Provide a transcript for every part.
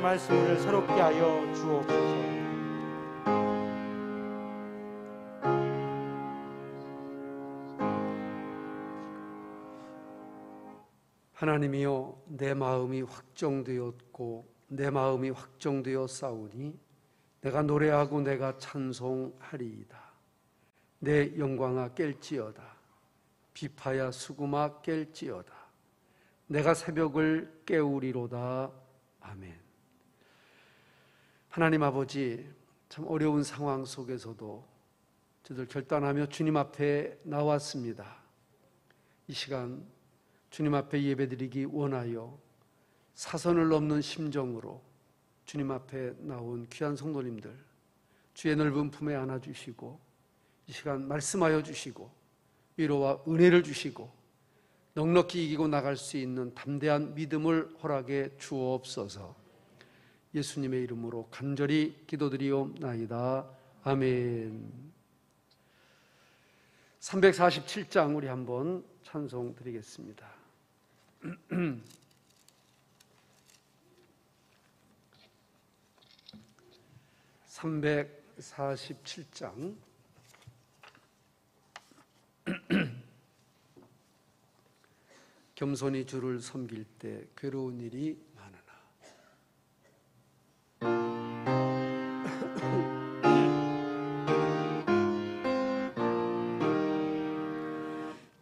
말씀을 새롭게 하여 주옵소서. 하나님이여, 내 마음이 확정되었고 내 마음이 확정되어 싸우니 내가 노래하고 내가 찬송하리이다. 내 영광아 깰지어다. 비파야 수구마 깰지어다. 내가 새벽을 깨우리로다. 아멘. 하나님 아버지, 참 어려운 상황 속에서도 저들 결단하며 주님 앞에 나왔습니다. 이 시간 주님 앞에 예배드리기 원하여 사선을 넘는 심정으로 주님 앞에 나온 귀한 성도님들, 주의 넓은 품에 안아주시고 이 시간 말씀하여 주시고 위로와 은혜를 주시고 넉넉히 이기고 나갈 수 있는 담대한 믿음을 허락해 주옵소서. 예수님의 이름으로 간절히 기도드리옵나이다. 아멘. 347장 우리 한번 찬송 드리겠습니다. 347장 겸손히 주를 섬길 때 괴로운 일이 많으나.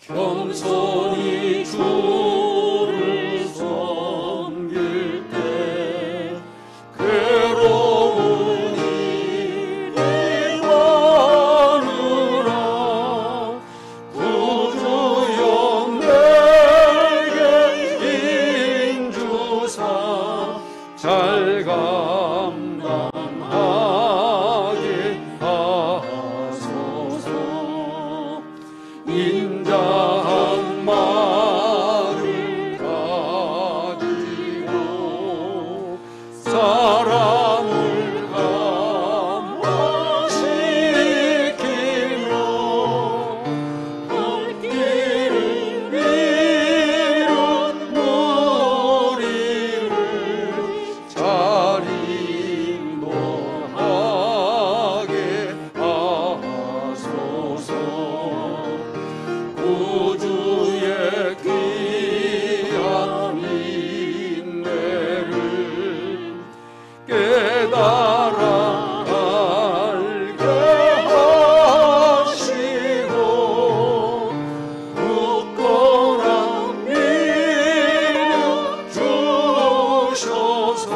겸손히 주를 섬길 때 괴로운 일이 많으나 구주여 내게 인주사 잘 감당하게 하소서. 인자한 말을 가지고 사람을 감화시키며 헛길을 잃은 무리를 잘 인도하게 하소서. 구주의 귀한 인내를 깨달아 알게 하시고 굳건한 믿음 주셔서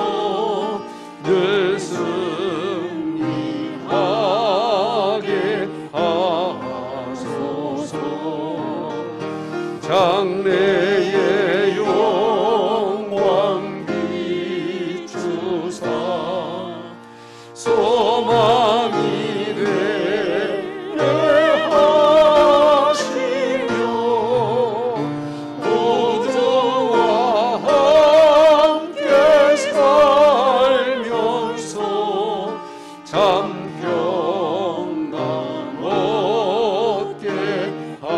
늘 승리하게 하소서. 장래의 영광 비추사 소망이 되게 하시며 구주와 함께 살면서 참 평강 얻게 하소서.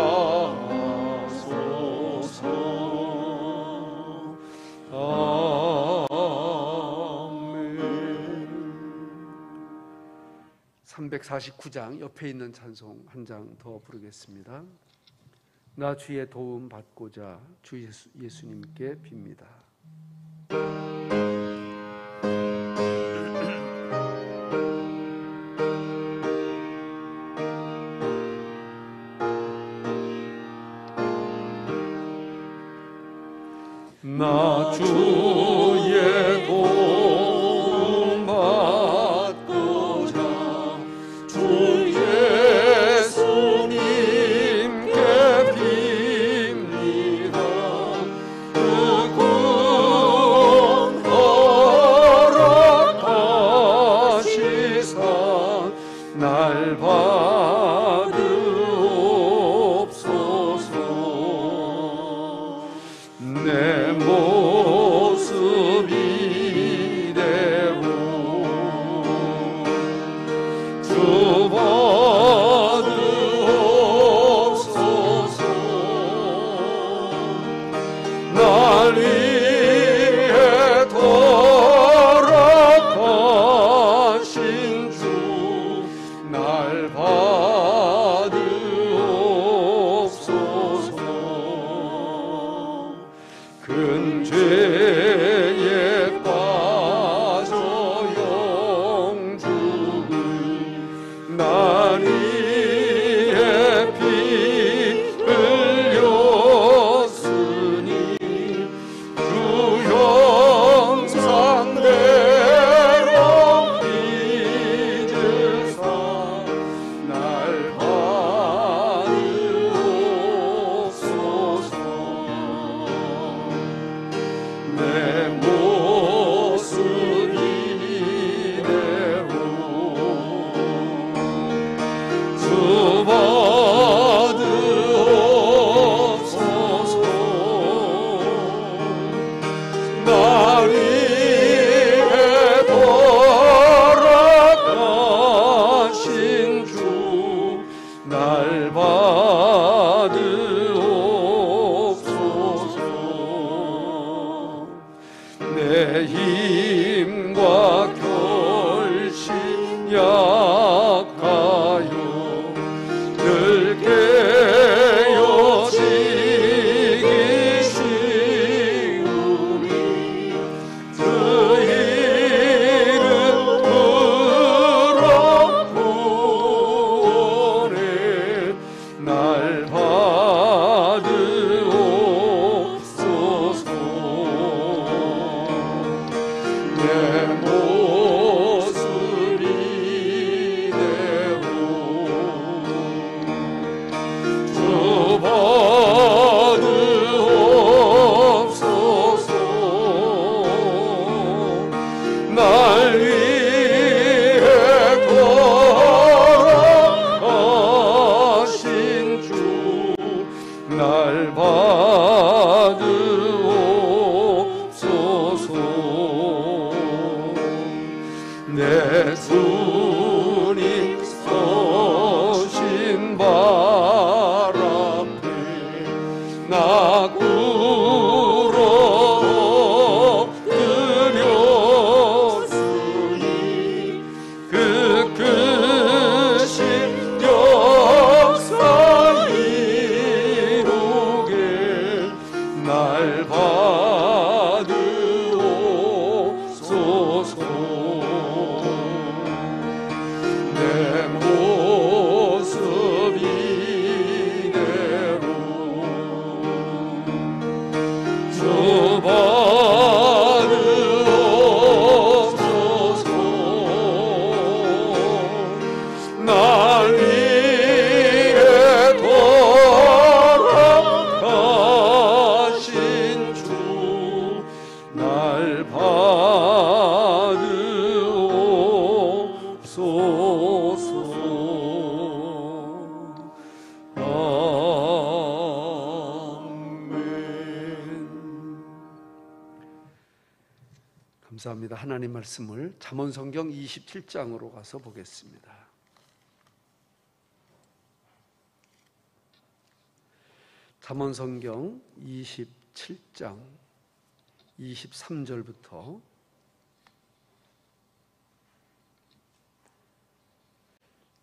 아멘. 349장 옆에 있는 찬송 한 장 더 부르겠습니다. 나 주의 도움 받고자 주 예수님께 빕니다. 나 주의 도움 받고자 주 예수님께 빕니다. 그 내 힘과 결심 약하여 늘 깨어지기 쉬우니 그 이름으로 구원해 날 받으옵소서. 내 모습 이대로 주 받으옵소서. 날 위해 돌아가신 주 날 받으옵소서. 내 주님 서신 발 앞에 나 꿇어 엎드렸으니 그 크신 역사 이루게 날 받으옵소서. 내 모습 이대로 주 받으옵소서. 날 위해 돌아가신 주 날 받으옵소서. 아멘. 감사합니다. 하나님 말씀을 잠언성경 27장으로 가서 보겠습니다. 잠언성경 27장 23절부터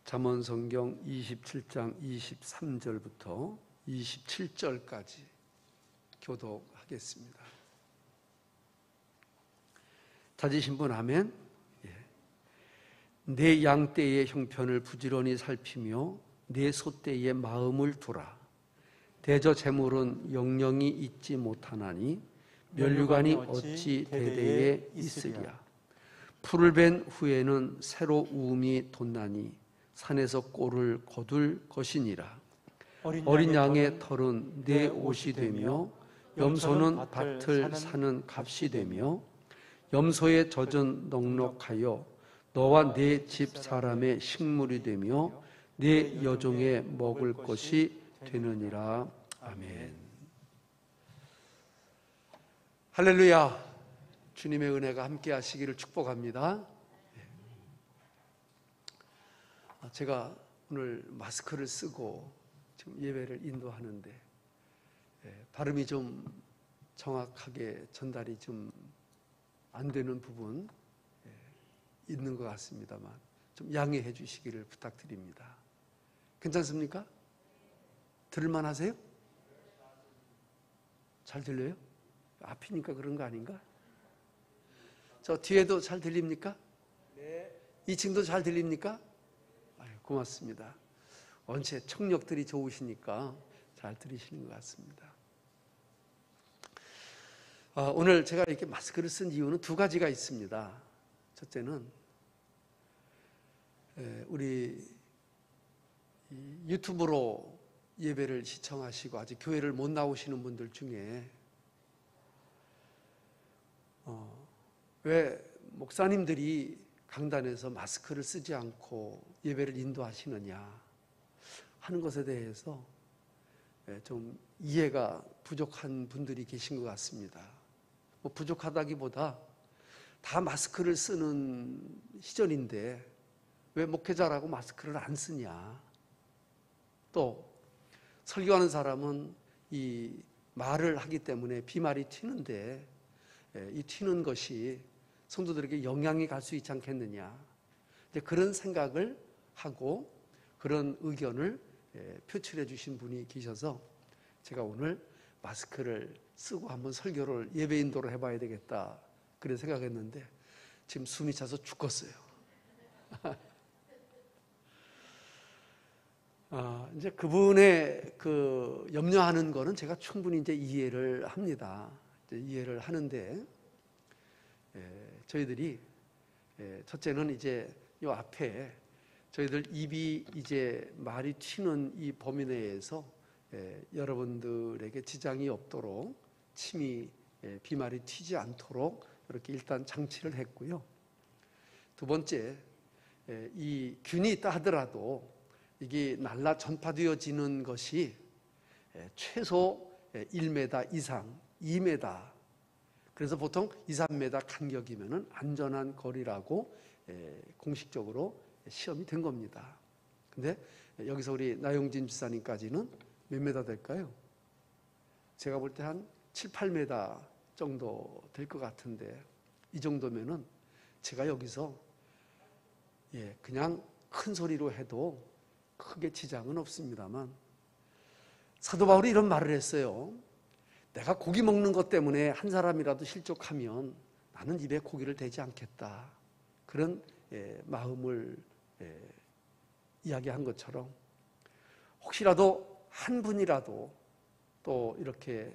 잠언성경 27장 23절부터 27절까지 교독하겠습니다. 찾으신 분 아멘. 내 양떼의 형편을 부지런히 살피며 내 소떼의 마음을 두라. 대저 재물은 영영이 있지 못하나니 면류관이 어찌 대대에 있으랴. 풀을 벤 후에는 새로 우음이 돋나니 산에서 꼴을 거둘 것이니라. 어린 양의 털은 내 옷이 되며 염소는 밭을 사는 값이 되며 염소의 젖은 넉넉하여 너와 내 집 사람의 식물이 되며 내 여종의 먹을 것이 되느니라. 아멘. 할렐루야. 주님의 은혜가 함께 하시기를 축복합니다. 제가 오늘 마스크를 쓰고 지금 예배를 인도하는데 발음이 좀 정확하게 전달이 좀 안 되는 부분 있는 것 같습니다만 좀 양해해 주시기를 부탁드립니다. 괜찮습니까? 들을만 하세요? 잘 들려요? 앞이니까 그런 거 아닌가? 저 뒤에도 잘 들립니까? 네. 2층도 잘 들립니까? 아유, 고맙습니다. 원체 청력들이 좋으시니까 잘 들으시는 것 같습니다. 오늘 제가 이렇게 마스크를 쓴 이유는 두 가지가 있습니다. 첫째는 우리 유튜브로 예배를 시청하시고 아직 교회를 못 나오시는 분들 중에 왜 목사님들이 강단에서 마스크를 쓰지 않고 예배를 인도하시느냐 하는 것에 대해서 좀 이해가 부족한 분들이 계신 것 같습니다. 뭐 부족하다기보다 다 마스크를 쓰는 시절인데 왜 목회자라고 마스크를 안 쓰냐. 또 설교하는 사람은 이 말을 하기 때문에 비말이 튀는데 이 튀는 것이 성도들에게 영향이 갈 수 있지 않겠느냐, 그런 생각을 하고 그런 의견을 표출해 주신 분이 계셔서 제가 오늘 마스크를 쓰고 한번 설교를 예배 인도를 해봐야 되겠다 그래 생각했는데 지금 숨이 차서 죽겠어요. 이제 그분의 그 염려하는 거는 제가 충분히 이제 이해를 합니다. 이해를 하는데, 저희들이 첫째는 이제 요 앞에 저희들 입이 이제 말이 튀는 이 범위 내에서 여러분들에게 지장이 없도록 침이 비말이 튀지 않도록 이렇게 일단 장치를 했고요. 두 번째, 이 균이 있다 하더라도 이게 날라 전파되어지는 것이 최소 1m 이상, 2m, 그래서 보통 2, 3m 간격이면 안전한 거리라고 공식적으로 시험이 된 겁니다. 근데 여기서 우리 나용진 집사님까지는 몇 메다 될까요? 제가 볼 때 한 7, 8m 정도 될 것 같은데, 이 정도면은 제가 여기서 그냥 큰 소리로 해도 크게 지장은 없습니다만, 사도 바울이 이런 말을 했어요. 내가 고기 먹는 것 때문에 한 사람이라도 실족하면 나는 입에 고기를 대지 않겠다. 그런 마음을 이야기한 것처럼 혹시라도 한 분이라도 또 이렇게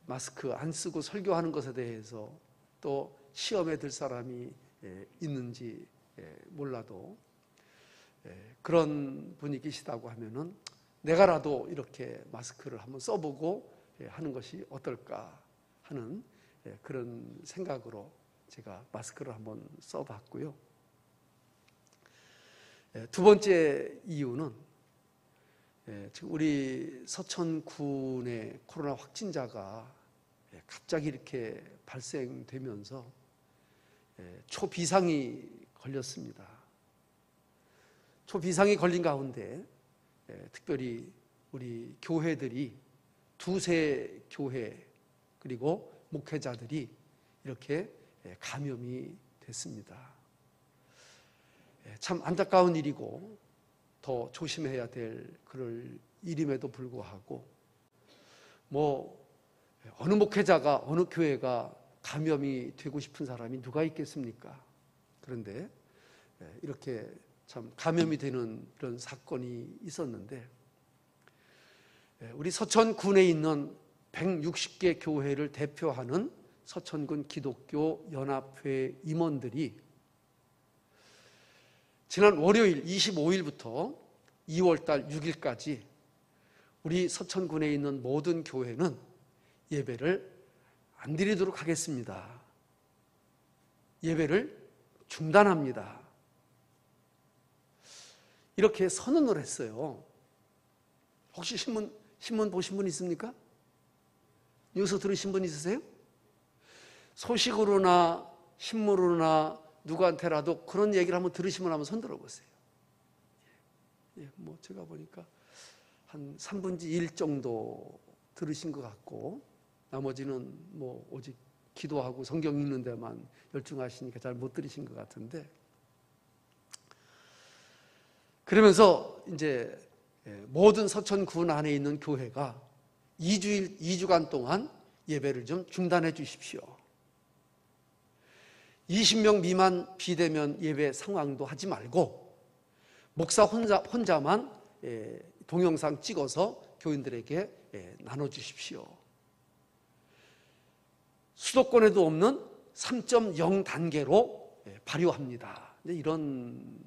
마스크 안 쓰고 설교하는 것에 대해서 또 시험에 들 사람이 있는지 몰라도 그런 분이 계시다고 하면은 내가라도 이렇게 마스크를 한번 써보고 하는 것이 어떨까 하는 그런 생각으로 제가 마스크를 한번 써봤고요. 두 번째 이유는 지금 우리 서천군의 코로나 확진자가 갑자기 이렇게 발생되면서 초비상이 걸렸습니다. 초비상이 걸린 가운데 특별히 우리 교회들이 두세 교회 그리고 목회자들이 이렇게 감염이 됐습니다. 참 안타까운 일이고 더 조심해야 될 그럴 일임에도 불구하고 어느 목회자가 어느 교회가 감염이 되고 싶은 사람이 누가 있겠습니까? 그런데 이렇게 참 감염이 되는 그런 사건이 있었는데, 우리 서천군에 있는 160개 교회를 대표하는 서천군 기독교 연합회 임원들이 지난 월요일 25일부터 2월달 6일까지 우리 서천군에 있는 모든 교회는 예배를 안 드리도록 하겠습니다. 예배를 중단합니다. 이렇게 선언을 했어요. 혹시 신문 보신 분 있습니까? 뉴스 들으신 분 있으세요? 소식으로나 신문으로나 누구한테라도 그런 얘기를 한번 들으시면 한번 손 들어보세요. 제가 보니까 한 3분의 1 정도 들으신 것 같고, 나머지는 오직 기도하고 성경 읽는 데만 열중하시니까 잘 못 들으신 것 같은데, 그러면서 이제 모든 서천군 안에 있는 교회가 2주간 동안 예배를 좀 중단해 주십시오. 20명 미만 비대면 예배 상황도 하지 말고 목사 혼자만 동영상 찍어서 교인들에게 나눠주십시오. 수도권에도 없는 3.0 단계로 발효합니다. 이런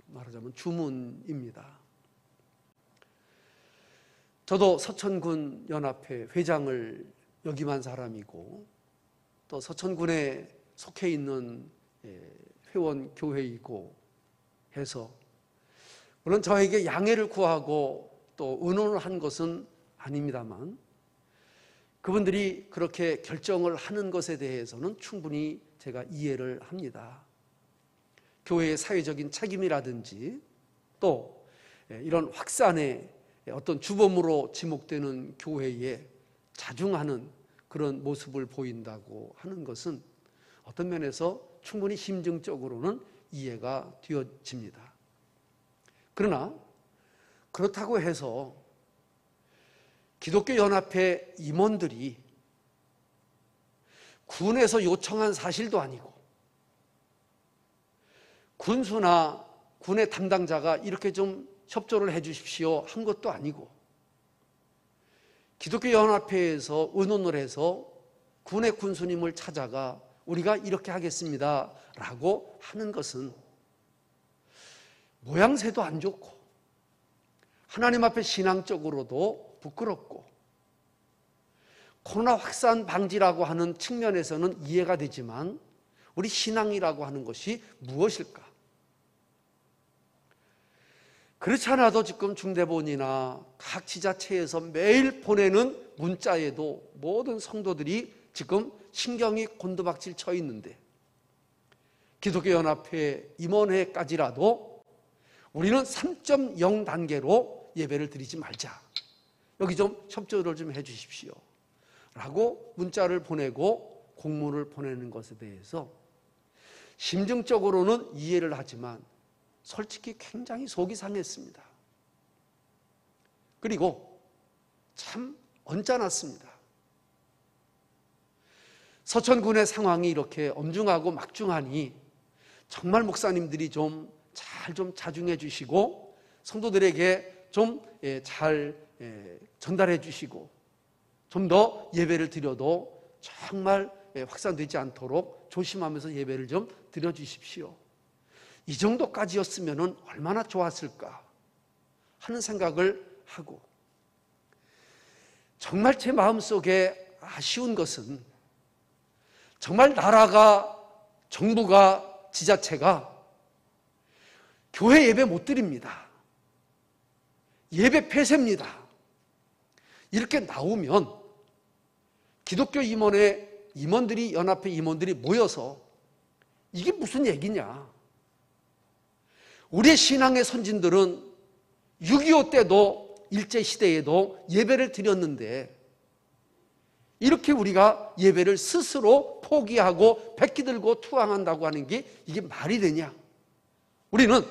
말하자면 주문입니다. 저도 서천군 연합회 회장을 역임한 사람이고 또 서천군에 속해 있는 회원 교회이고 해서 물론 저에게 양해를 구하고 또 의논을 한 것은 아닙니다만, 그분들이 그렇게 결정을 하는 것에 대해서는 충분히 제가 이해를 합니다. 교회의 사회적인 책임이라든지 또 이런 확산의 어떤 주범으로 지목되는 교회에 자중하는 그런 모습을 보인다고 하는 것은 어떤 면에서 충분히 심증적으로는 이해가 되어집니다. 그러나 그렇다고 해서 기독교 연합회 임원들이 군에서 요청한 사실도 아니고 군수나 군의 담당자가 이렇게 좀 협조를 해 주십시오 한 것도 아니고 기독교 연합회에서 의논을 해서 군의 군수님을 찾아가 우리가 이렇게 하겠습니다 라고 하는 것은 모양새도 안 좋고 하나님 앞에 신앙적으로도 부끄럽고 코로나 확산 방지라고 하는 측면에서는 이해가 되지만 우리 신앙이라고 하는 것이 무엇일까? 그렇지 않아도 지금 중대본이나 각 지자체에서 매일 보내는 문자에도 모든 성도들이 지금 신경이 곤두박질 쳐 있는데 기독교연합회 임원회까지라도 우리는 3.0 단계로 예배를 드리지 말자. 여기 좀 협조를 좀 해 주십시오 라고 문자를 보내고 공문을 보내는 것에 대해서 심증적으로는 이해를 하지만 솔직히 굉장히 속이 상했습니다. 그리고 참 언짢았습니다. 서천군의 상황이 이렇게 엄중하고 막중하니 정말 목사님들이 좀 자중해 주시고 성도들에게 좀 잘 전달해 주시고 좀 더 예배를 드려도 정말 확산되지 않도록 조심하면서 예배를 좀 드려 주십시오. 이 정도까지였으면 얼마나 좋았을까 하는 생각을 하고 정말 제 마음속에 아쉬운 것은 정말 나라가 정부가 지자체가 교회 예배 못 드립니다. 예배 폐쇄입니다. 이렇게 나오면 기독교 임원들이 연합회 임원들이 모여서 이게 무슨 얘기냐? 우리의 신앙의 선진들은 6.25 때도 일제시대에도 예배를 드렸는데 이렇게 우리가 예배를 스스로 포기하고 백기 들고 투항한다고 하는 게 이게 말이 되냐? 우리는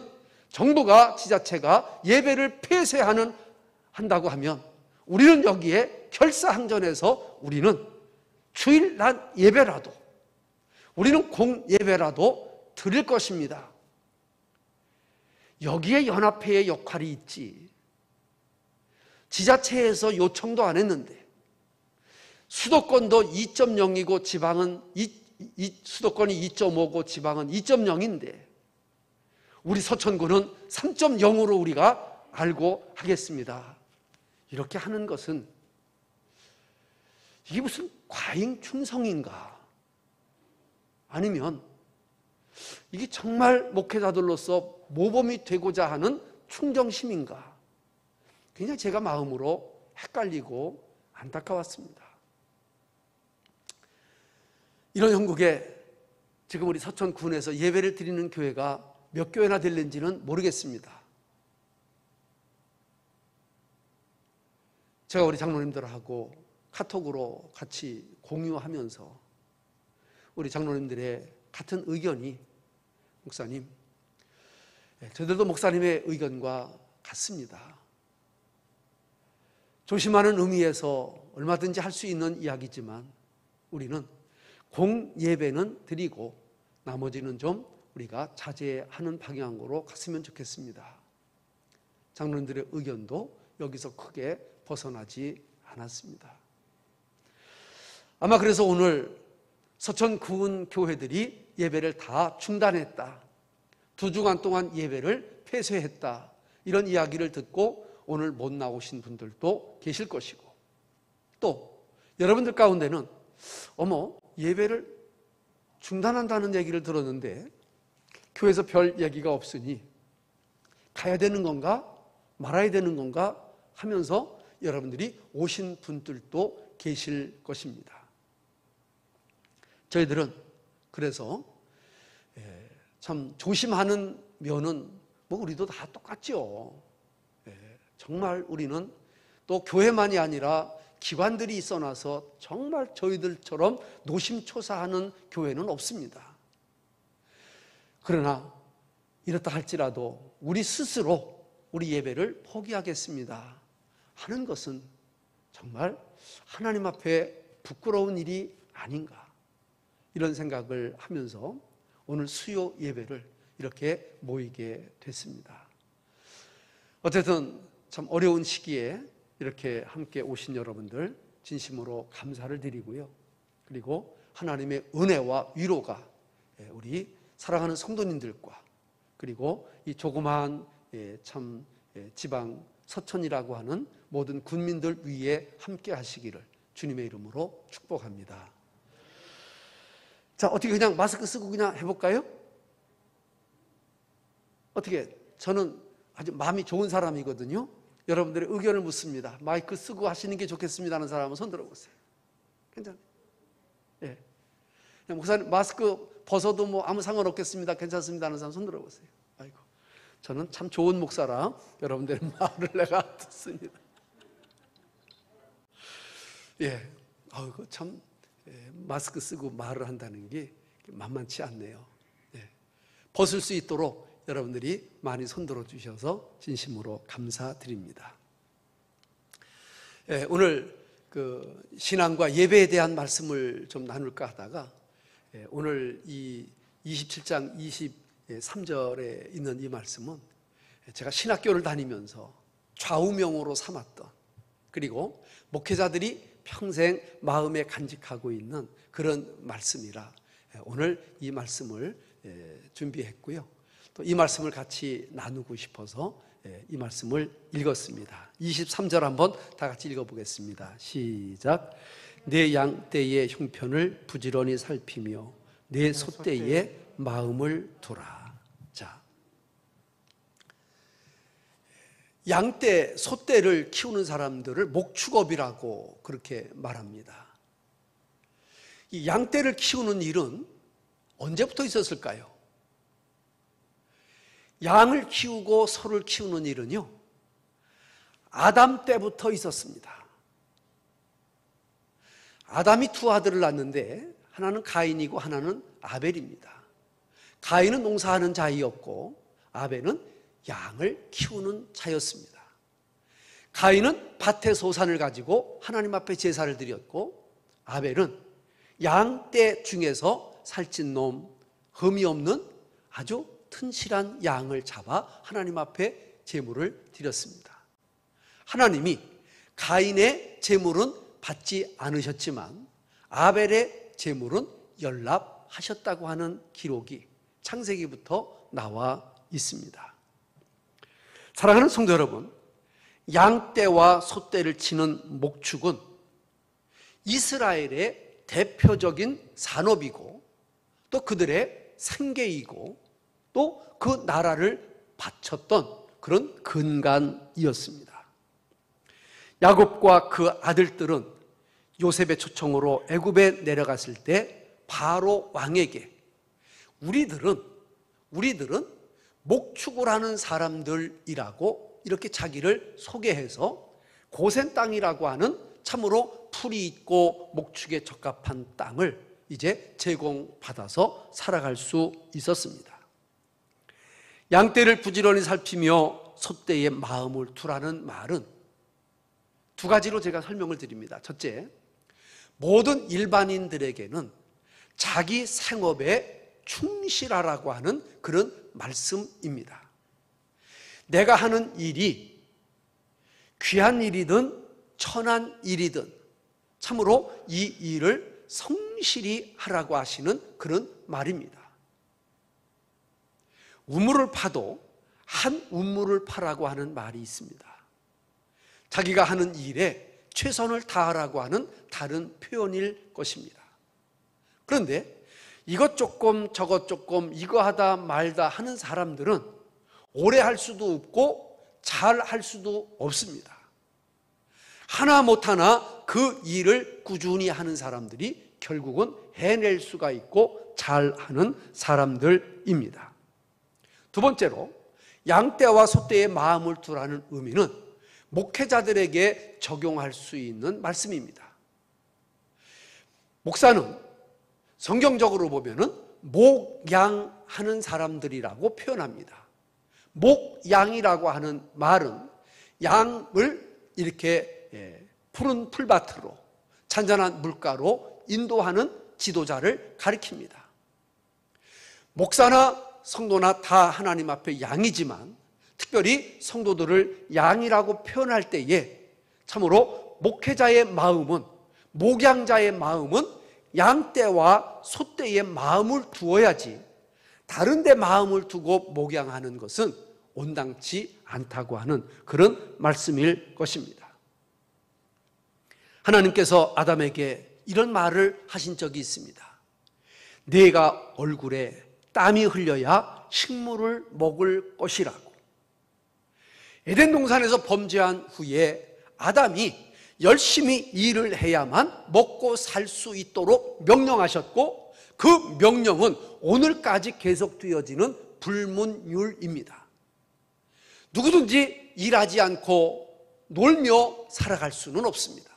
정부가 지자체가 예배를 폐쇄한다고 하면 우리는 여기에 결사항전해서 우리는 주일날 예배라도 우리는 공예배라도 드릴 것입니다. 여기에 연합회의 역할이 있지. 지자체에서 요청도 안 했는데 수도권도 2.0이고 지방은 수도권이 2.5고 지방은 2.0인데 우리 서천군은 3.0으로 우리가 알고 하겠습니다. 이렇게 하는 것은 이게 무슨 과잉 충성인가? 아니면 이게 정말 목회자들로서 모범이 되고자 하는 충정심인가? 굉장히 제가 마음으로 헷갈리고 안타까웠습니다. 이런 형국에 지금 우리 서천군에서 예배를 드리는 교회가 몇 교회나 될는지는 모르겠습니다. 제가 우리 장로님들하고 카톡으로 같이 공유하면서 우리 장로님들의 같은 의견이 목사님, 저희들도 목사님의 의견과 같습니다. 조심하는 의미에서 얼마든지 할 수 있는 이야기지만 우리는 공예배는 드리고 나머지는 좀 우리가 자제하는 방향으로 갔으면 좋겠습니다. 장로님들의 의견도 여기서 크게 벗어나지 않았습니다. 아마 그래서 오늘 서천군 교회들이 예배를 다 중단했다. 2주간 동안 예배를 폐쇄했다. 이런 이야기를 듣고 오늘 못 나오신 분들도 계실 것이고 또 여러분들 가운데는 예배를 중단한다는 얘기를 들었는데 교회에서 별 얘기가 없으니 가야 되는 건가 말아야 되는 건가 하면서 여러분들이 오신 분들도 계실 것입니다. 저희들은 그래서 참 조심하는 면은 우리도 다 똑같죠. 정말 우리는 또 교회만이 아니라 기관들이 있어놔서 정말 저희들처럼 노심초사하는 교회는 없습니다. 그러나 이렇다 할지라도 우리 스스로 우리 예배를 포기하겠습니다 하는 것은 정말 하나님 앞에 부끄러운 일이 아닌가, 이런 생각을 하면서 오늘 수요 예배를 이렇게 모이게 됐습니다. 어쨌든 참 어려운 시기에 이렇게 함께 오신 여러분들 진심으로 감사를 드리고요. 그리고 하나님의 은혜와 위로가 우리 사랑하는 성도님들과 그리고 이 조그마한 참 지방 서천이라고 하는 모든 군민들 위에 함께 하시기를 주님의 이름으로 축복합니다. 자, 어떻게 그냥 마스크 쓰고 그냥 해볼까요? 어떻게? 저는 아주 마음이 좋은 사람이거든요. 여러분들의 의견을 묻습니다. 마이크 쓰고 하시는 게 좋겠습니다 하는 사람은 손 들어보세요. 괜찮아요? 예. 목사님 마스크 벗어도 뭐 아무 상관없겠습니다, 괜찮습니다 하는 사람 손 들어보세요. 아이고, 저는 참 좋은 목사라 여러분들의 말을 내가 듣습니다. 예, 아이고 참 마스크 쓰고 말을 한다는 게 만만치 않네요. 예. 벗을 수 있도록 여러분들이 많이 손들어 주셔서 진심으로 감사드립니다. 예, 오늘 그 신앙과 예배에 대한 말씀을 좀 나눌까 하다가 오늘 이 27장 23절에 있는 이 말씀은 제가 신학교를 다니면서 좌우명으로 삼았던, 그리고 목회자들이 평생 마음에 간직하고 있는 그런 말씀이라 오늘 이 말씀을 준비했고요. 또 이 말씀을 같이 나누고 싶어서 이 말씀을 읽었습니다. 23절 한번 다 같이 읽어보겠습니다. 시작. 내 양떼의 형편을 부지런히 살피며 내 소떼에 마음을 두라. 자, 양떼, 소떼를 키우는 사람들을 목축업이라고 그렇게 말합니다. 이 양떼를 키우는 일은 언제부터 있었을까요? 양을 키우고 소를 키우는 일은요, 아담 때부터 있었습니다. 아담이 두 아들을 낳았는데 하나는 가인이고 하나는 아벨입니다. 가인은 농사하는 자이었고 아벨은 양을 키우는 자였습니다. 가인은 밭의 소산을 가지고 하나님 앞에 제사를 드렸고 아벨은 양떼 중에서 살찐 놈, 흠이 없는 아주 튼실한 양을 잡아 하나님 앞에 제물을 드렸습니다. 하나님이 가인의 제물은 받지 않으셨지만 아벨의 제물은 연락하셨다고 하는 기록이 창세기부터 나와 있습니다. 사랑하는 성도 여러분, 양떼와 소떼를 치는 목축은 이스라엘의 대표적인 산업이고 또 그들의 생계이고 또 그 나라를 바쳤던 그런 근간이었습니다. 야곱과 그 아들들은 요셉의 초청으로 애굽에 내려갔을 때 바로 왕에게 우리들은 목축을 하는 사람들이라고 이렇게 자기를 소개해서 고센 땅이라고 하는 참으로 풀이 있고 목축에 적합한 땅을 이제 제공받아서 살아갈 수 있었습니다. 양떼를 부지런히 살피며 소떼의 마음을 두라는 말은 두 가지로 제가 설명을 드립니다. 첫째, 모든 일반인들에게는 자기 생업에 충실하라고 하는 그런 말씀입니다. 내가 하는 일이 귀한 일이든 천한 일이든 참으로 이 일을 성실히 하라고 하시는 그런 말입니다. 우물을 파도 한 우물을 파라고 하는 말이 있습니다. 자기가 하는 일에 최선을 다하라고 하는 다른 표현일 것입니다. 그런데 이것 조금 저것 조금 이거 하다 말다 하는 사람들은 오래 할 수도 없고 잘 할 수도 없습니다. 하나 못하나 그 일을 꾸준히 하는 사람들이 결국은 해낼 수가 있고 잘하는 사람들입니다. 두 번째로 양떼와 소떼의 마음을 두라는 의미는 목회자들에게 적용할 수 있는 말씀입니다. 목사는 성경적으로 보면은 목양하는 사람들이라고 표현합니다. 목양이라고 하는 말은 양을 이렇게 푸른 풀밭으로 잔잔한 물가로 인도하는 지도자를 가리킵니다. 목사나 성도나 다 하나님 앞에 양이지만 특별히 성도들을 양이라고 표현할 때에 참으로 목회자의 마음은, 목양자의 마음은 양떼와 소떼의 마음을 두어야지 다른 데 마음을 두고 목양하는 것은 온당치 않다고 하는 그런 말씀일 것입니다. 하나님께서 아담에게 이런 말을 하신 적이 있습니다. 네가 얼굴에 땀이 흘려야 식물을 먹을 것이라고. 에덴 동산에서 범죄한 후에 아담이 열심히 일을 해야만 먹고 살 수 있도록 명령하셨고, 그 명령은 오늘까지 계속되어지는 불문율입니다. 누구든지 일하지 않고 놀며 살아갈 수는 없습니다.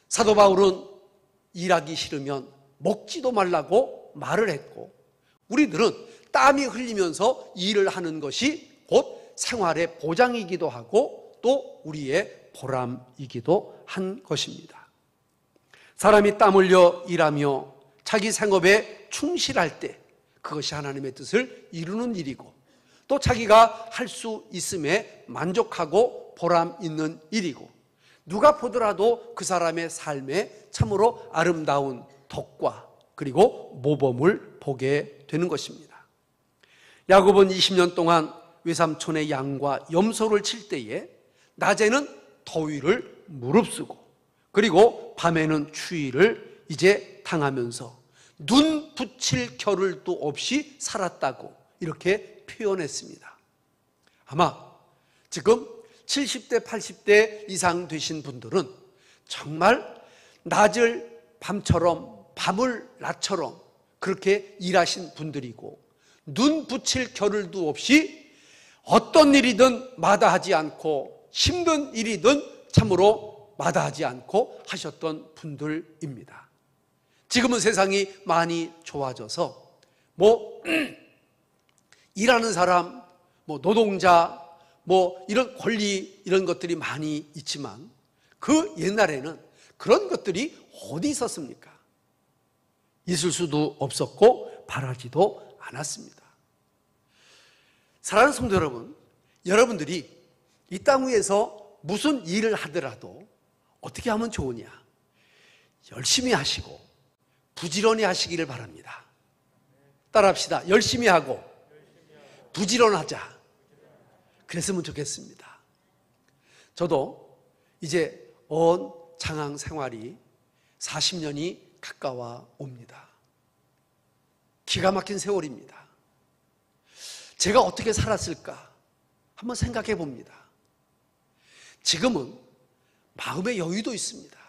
사도 바울은 일하기 싫으면 먹지도 말라고 말을 했고, 우리들은 땀이 흘리면서 일을 하는 것이 곧 생활의 보장이기도 하고 또 우리의 보람이기도 한 것입니다. 사람이 땀 흘려 일하며 자기 생업에 충실할 때 그것이 하나님의 뜻을 이루는 일이고, 또 자기가 할 수 있음에 만족하고 보람 있는 일이고, 누가 보더라도 그 사람의 삶에 참으로 아름다운 덕과 그리고 모범을 보게 되는 것입니다. 야곱은 20년 동안 외삼촌의 양과 염소를 칠 때에 낮에는 더위를 무릅쓰고 그리고 밤에는 추위를 이제 당하면서 눈 붙일 겨를도 없이 살았다고 이렇게 표현했습니다. 아마 지금 70대, 80대 이상 되신 분들은 정말 낮을 밤처럼 밤을 낮처럼 그렇게 일하신 분들이고, 눈 붙일 겨를도 없이 어떤 일이든 마다하지 않고 힘든 일이든 참으로 마다하지 않고 하셨던 분들입니다. 지금은 세상이 많이 좋아져서 일하는 사람, 노동자, 이런 권리, 이런 것들이 많이 있지만 그 옛날에는 그런 것들이 어디 있었습니까? 있을 수도 없었고 바라지도 않았습니다. 사랑하는 성도 여러분, 여러분들이 이 땅 위에서 무슨 일을 하더라도 어떻게 하면 좋으냐? 열심히 하시고 부지런히 하시기를 바랍니다. 따라합시다. 열심히 하고 부지런하자. 그랬으면 좋겠습니다. 저도 이제 장항 생활이 40년이 가까워 옵니다. 기가 막힌 세월입니다. 제가 어떻게 살았을까 한번 생각해 봅니다. 지금은 마음의 여유도 있습니다.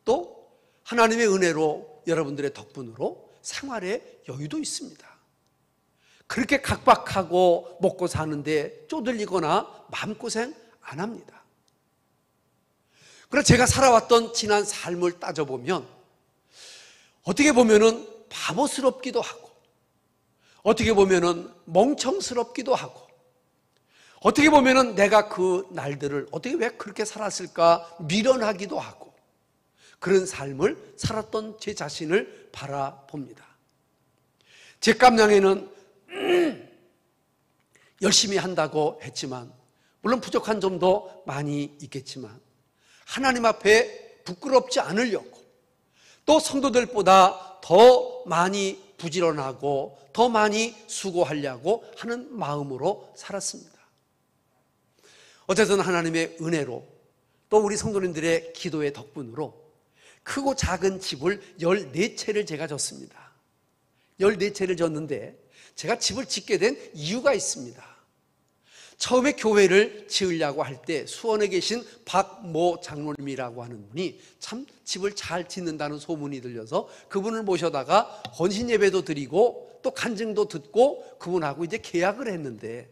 또 하나님의 은혜로 여러분들의 덕분으로 생활의 여유도 있습니다. 그렇게 각박하고 먹고 사는데 쪼들리거나 마음고생 안 합니다. 그래서 제가 살아왔던 지난 삶을 따져보면 어떻게 보면은 바보스럽기도 하고, 어떻게 보면은 멍청스럽기도 하고, 어떻게 보면은 내가 그 날들을 어떻게 왜 그렇게 살았을까 미련하기도 하고, 그런 삶을 살았던 제 자신을 바라봅니다. 제 깜냥에는 열심히 한다고 했지만, 물론 부족한 점도 많이 있겠지만 하나님 앞에 부끄럽지 않으려고, 또 성도들보다 더 많이 부지런하고 더 많이 수고하려고 하는 마음으로 살았습니다. 어쨌든 하나님의 은혜로 또 우리 성도님들의 기도의 덕분으로 크고 작은 집을 14채를 제가 졌습니다. 14채를 졌는데 제가 집을 짓게 된 이유가 있습니다. 처음에 교회를 지으려고 할 때 수원에 계신 박모 장로님이라고 하는 분이 참 집을 잘 짓는다는 소문이 들려서 그분을 모셔다가 헌신 예배도 드리고 또 간증도 듣고 그분하고 이제 계약을 했는데,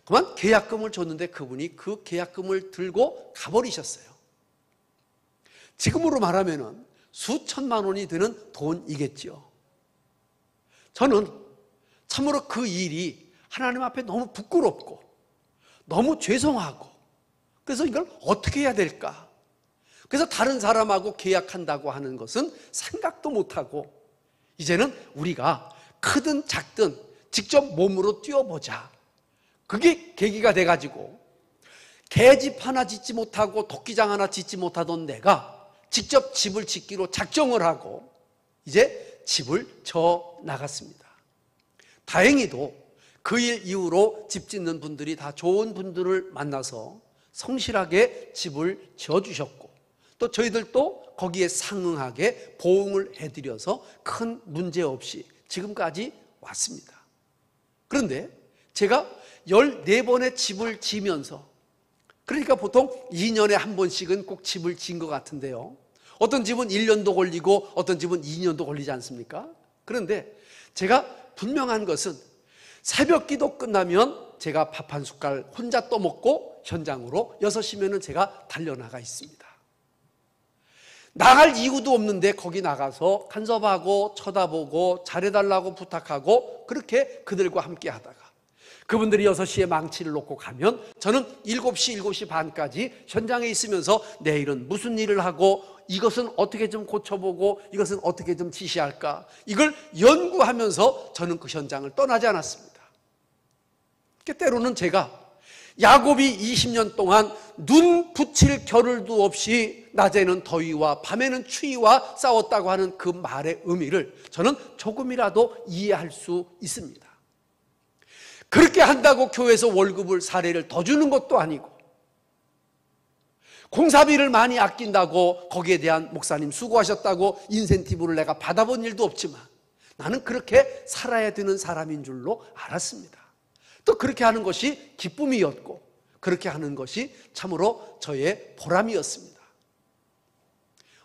그만 계약금을 줬는데 그분이 그 계약금을 들고 가버리셨어요. 지금으로 말하면 수천만 원이 드는 돈이겠지요. 저는 참으로 그 일이 하나님 앞에 너무 부끄럽고 너무 죄송하고, 그래서 이걸 어떻게 해야 될까? 그래서 다른 사람하고 계약한다고 하는 것은 생각도 못하고, 이제는 우리가 크든 작든 직접 몸으로 뛰어보자. 그게 계기가 돼가지고 계집 하나 짓지 못하고 도끼장 하나 짓지 못하던 내가 직접 집을 짓기로 작정을 하고 이제 집을 져 나갔습니다. 다행히도 그 일 이후로 집 짓는 분들이 다 좋은 분들을 만나서 성실하게 집을 지어주셨고, 또 저희들도 거기에 상응하게 보응을 해드려서 큰 문제 없이 지금까지 왔습니다. 그런데 제가 14번의 집을 지면서, 그러니까 보통 2년에 한 번씩은 꼭 집을 지은 것 같은데요, 어떤 집은 1년도 걸리고 어떤 집은 2년도 걸리지 않습니까? 그런데 제가 분명한 것은 새벽 기도 끝나면 제가 밥 한 숟갈 혼자 떠먹고 현장으로 6시면은 제가 달려나가 있습니다. 나갈 이유도 없는데 거기 나가서 간섭하고 쳐다보고 잘해달라고 부탁하고 그렇게 그들과 함께 하다가 그분들이 6시에 망치를 놓고 가면 저는 7시, 7시 반까지 현장에 있으면서 내일은 무슨 일을 하고 이것은 어떻게 좀 고쳐보고 이것은 어떻게 좀 지시할까, 이걸 연구하면서 저는 그 현장을 떠나지 않았습니다. 때로는 제가 야곱이 20년 동안 눈 붙일 겨를도 없이 낮에는 더위와 밤에는 추위와 싸웠다고 하는 그 말의 의미를 저는 조금이라도 이해할 수 있습니다. 그렇게 한다고 교회에서 월급을 사례를 더 주는 것도 아니고, 공사비를 많이 아낀다고 거기에 대한 목사님 수고하셨다고 인센티브를 내가 받아본 일도 없지만 나는 그렇게 살아야 되는 사람인 줄로 알았습니다. 또 그렇게 하는 것이 기쁨이었고 그렇게 하는 것이 참으로 저의 보람이었습니다.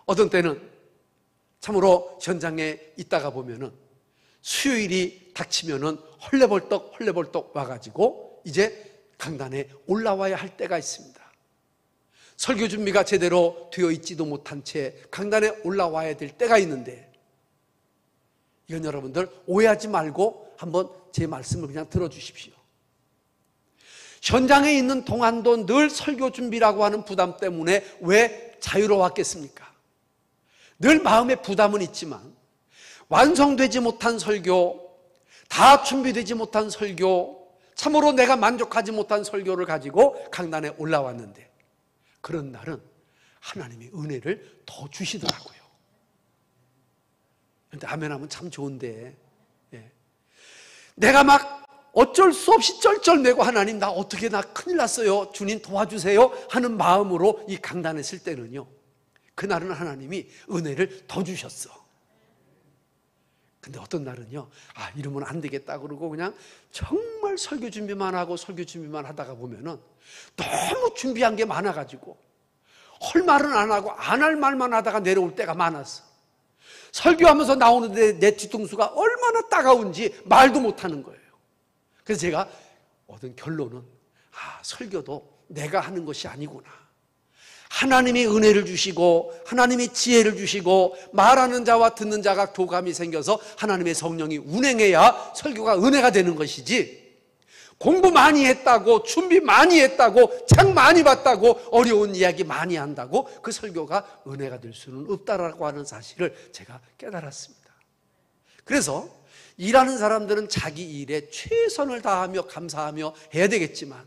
어떤 때는 참으로 현장에 있다가 보면은 수요일이 닥치면은 헐레벌떡 와가지고 이제 강단에 올라와야 할 때가 있습니다. 설교 준비가 제대로 되어 있지도 못한 채 강단에 올라와야 될 때가 있는데, 이건 여러분들 오해하지 말고 한번 제 말씀을 그냥 들어주십시오. 현장에 있는 동안도 늘 설교 준비라고 하는 부담 때문에 왜 자유로웠겠습니까? 늘 마음에 부담은 있지만 완성되지 못한 설교, 다 준비되지 못한 설교, 참으로 내가 만족하지 못한 설교를 가지고 강단에 올라왔는데, 그런 날은 하나님이 은혜를 더 주시더라고요. 그런데 아멘 하면 참 좋은데, 내가 막 어쩔 수 없이 쩔쩔매고 하나님 나 어떻게 나 큰일 났어요, 주님 도와주세요 하는 마음으로 이 강단에 쓸 때는요, 그날은 하나님이 은혜를 더 주셨어. 근데 어떤 날은요, 이러면 안 되겠다 그러고 그냥 정말 설교 준비만 하고 설교 준비만 하다가 보면은 너무 준비한 게 많아가지고 할 말은 안 하고 안 할 말만 하다가 내려올 때가 많았어. 설교하면서 나오는데 내 뒤통수가 얼마나 따가운지 말도 못하는 거예요. 그래서 제가 얻은 결론은 설교도 내가 하는 것이 아니구나. 하나님이 은혜를 주시고 하나님이 지혜를 주시고 말하는 자와 듣는 자가 교감이 생겨서 하나님의 성령이 운행해야 설교가 은혜가 되는 것이지, 공부 많이 했다고 준비 많이 했다고 책 많이 봤다고 어려운 이야기 많이 한다고 그 설교가 은혜가 될 수는 없다라고 하는 사실을 제가 깨달았습니다. 그래서 일하는 사람들은 자기 일에 최선을 다하며 감사하며 해야 되겠지만,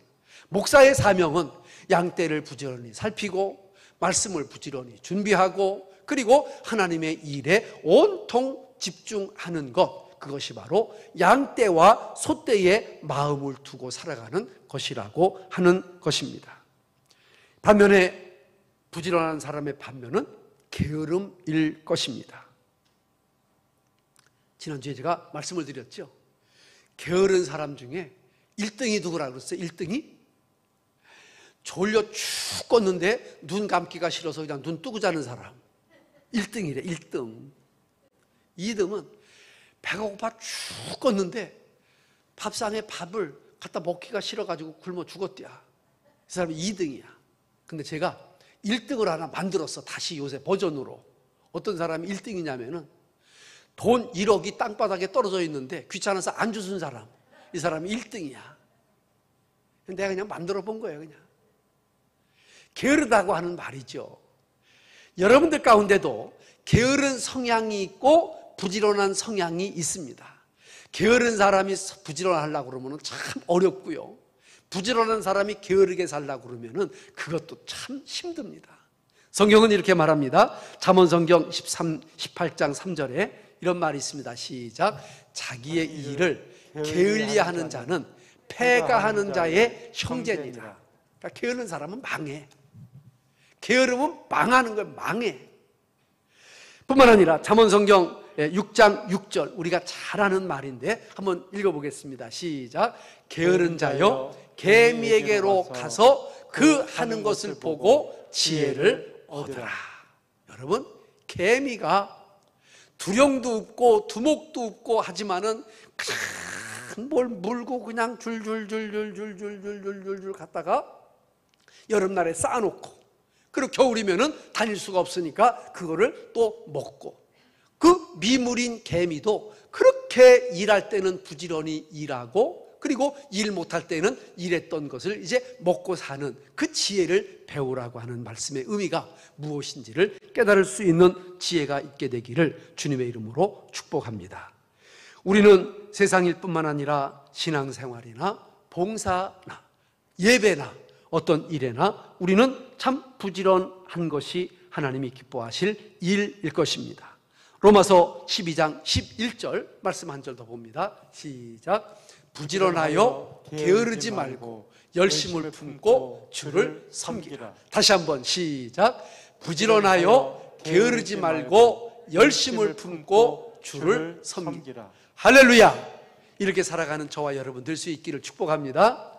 목사의 사명은 양떼를 부지런히 살피고 말씀을 부지런히 준비하고 그리고 하나님의 일에 온통 집중하는 것, 그것이 바로 양떼와 소떼의 마음을 두고 살아가는 것이라고 하는 것입니다. 반면에 부지런한 사람의 반면은 게으름일 것입니다. 지난주에 제가 말씀을 드렸죠. 게으른 사람 중에 1등이 누구라고 그랬어요? 1등이? 졸려 축 껐는데 눈 감기가 싫어서 그냥 눈 뜨고 자는 사람. 1등이래, 1등. 2등은 배가 고파 축 껐는데 밥상에 밥을 갖다 먹기가 싫어가지고 굶어 죽었대야. 이 사람이 2등이야. 근데 제가 1등을 하나 만들었어. 다시 요새 버전으로. 어떤 사람이 1등이냐면은 돈 1억이 땅바닥에 떨어져 있는데 귀찮아서 안 주는 사람. 이 사람이 1등이야. 내가 그냥 만들어 본 거예요, 그냥. 게으르다고 하는 말이죠. 여러분들 가운데도 게으른 성향이 있고 부지런한 성향이 있습니다. 게으른 사람이 부지런하려고 그러면 참 어렵고요. 부지런한 사람이 게으르게 살려고 그러면 그것도 참 힘듭니다. 성경은 이렇게 말합니다. 잠언성경 18장 3절에 이런 말이 있습니다. 시작. 자기의 일을 게을리하는 자는 패가하는 자의 형제니라. 그러니까 게으른 사람은 망해. 게으르면 망하는 거예요. 망해. 뿐만 아니라 잠언성경 6장 6절 우리가 잘 아는 말인데 한번 읽어보겠습니다. 시작. 게으른 자여 개미에게로 가서 그 하는 것을 보고 지혜를 얻으라. 여러분, 개미가 두령도 없고 두목도 없고 하지만은 뭘 물고 그냥 줄줄줄줄줄줄줄줄줄 갔다가 여름날에 쌓아놓고 그리고 겨울이면은 다닐 수가 없으니까 그거를 또 먹고, 그 미물인 개미도 그렇게 일할 때는 부지런히 일하고 그리고 일 못할 때는 일했던 것을 이제 먹고 사는 그 지혜를 배우라고 하는 말씀의 의미가 무엇인지를 깨달을 수 있는 지혜가 있게 되기를 주님의 이름으로 축복합니다. 우리는 세상일 뿐만 아니라 신앙생활이나 봉사나 예배나 어떤 일에나 우리는 참 부지런한 것이 하나님이 기뻐하실 일일 것입니다. 로마서 12장 11절 말씀 한 절 더 봅니다. 시작. 부지런하여 게으르지 말고 열심을 품고 주를 섬기라. 다시 한번 시작. 부지런하여 게으르지 말고 열심을 품고 주를 섬기라. 할렐루야. 이렇게 살아가는 저와 여러분 될 수 있기를 축복합니다.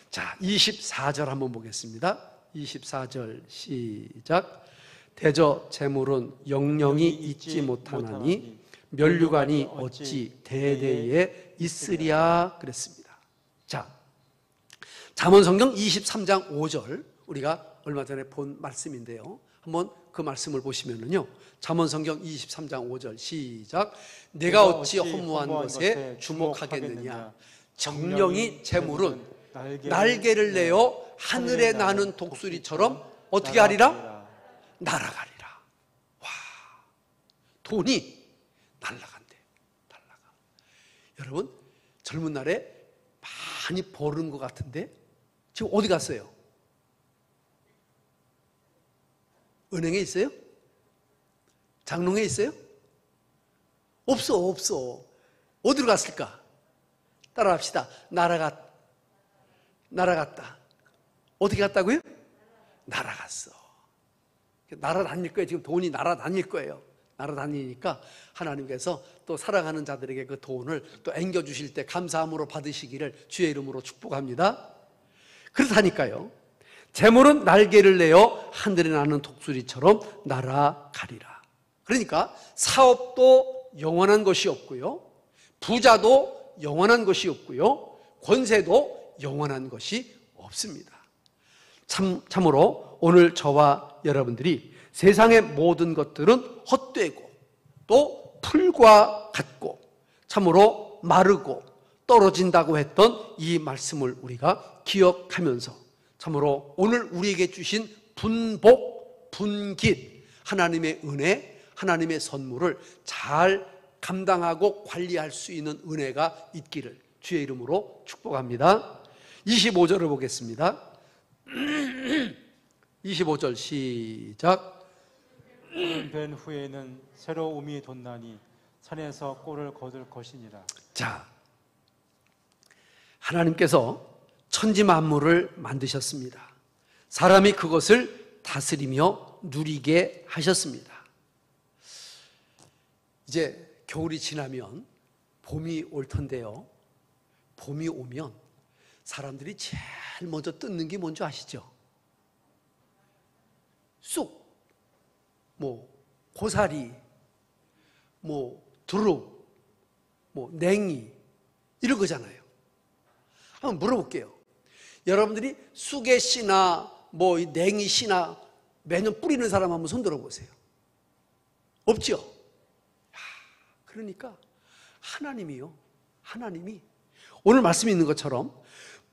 자, 24절 한번 보겠습니다. 24절 시작. 대저 재물은 영영이 있지 못하나니 면류관이 어찌 대대에 있으랴 그랬습니다. 자, 잠언성경 23장 5절 우리가 얼마 전에 본 말씀인데요. 한번 그 말씀을 보시면은요. 잠언성경 23장 5절 시작. 내가 어찌 허무한 것에 주목하겠느냐. 정령이 재물은 날개를 내어 하늘에 나는 독수리처럼 어떻게 하리라? 날아가리라. 와, 돈이 날아간대. 날아가. 여러분, 젊은 날에 많이 버는 것 같은데 지금 어디 갔어요? 은행에 있어요? 장롱에 있어요? 없어. 어디로 갔을까? 따라합시다. 날아갔다. 어떻게 갔다고요? 날아갔어. 날아다닐 거예요. 지금 돈이 날아다닐 거예요. 날아다니니까 하나님께서 또 사랑하는 자들에게 그 돈을 또 앵겨주실 때 감사함으로 받으시기를 주의 이름으로 축복합니다. 그렇다니까요. 재물은 날개를 내어 하늘에 나는 독수리처럼 날아가리라. 그러니까 사업도 영원한 것이 없고요, 부자도 영원한 것이 없고요, 권세도 영원한 것이 없습니다. 참으로 오늘 저와 여러분들이 세상의 모든 것들은 헛되고 또 풀과 같고 참으로 마르고 떨어진다고 했던 이 말씀을 우리가 기억하면서 참으로 오늘 우리에게 주신 분복, 분깃, 하나님의 은혜, 하나님의 선물을 잘 감당하고 관리할 수 있는 은혜가 있기를 주의 이름으로 축복합니다. 25절을 보겠습니다. 25절 시작. 뵌 후에는 새로움이 돋나니 산에서 꼴을 거둘 것이니라. 자, 하나님께서 천지 만물을 만드셨습니다. 사람이 그것을 다스리며 누리게 하셨습니다. 이제 겨울이 지나면 봄이 올 텐데요. 봄이 오면 사람들이 제일 먼저 뜯는 게 뭔지 아시죠? 쑥, 고사리, 두릅, 냉이 이런 거잖아요. 한번 물어볼게요. 여러분들이 쑥의씨나 뭐 냉이씨나 매년 뿌리는 사람 한번 손 들어보세요. 없죠? 그러니까 하나님이요, 하나님이 오늘 말씀에 있는 것처럼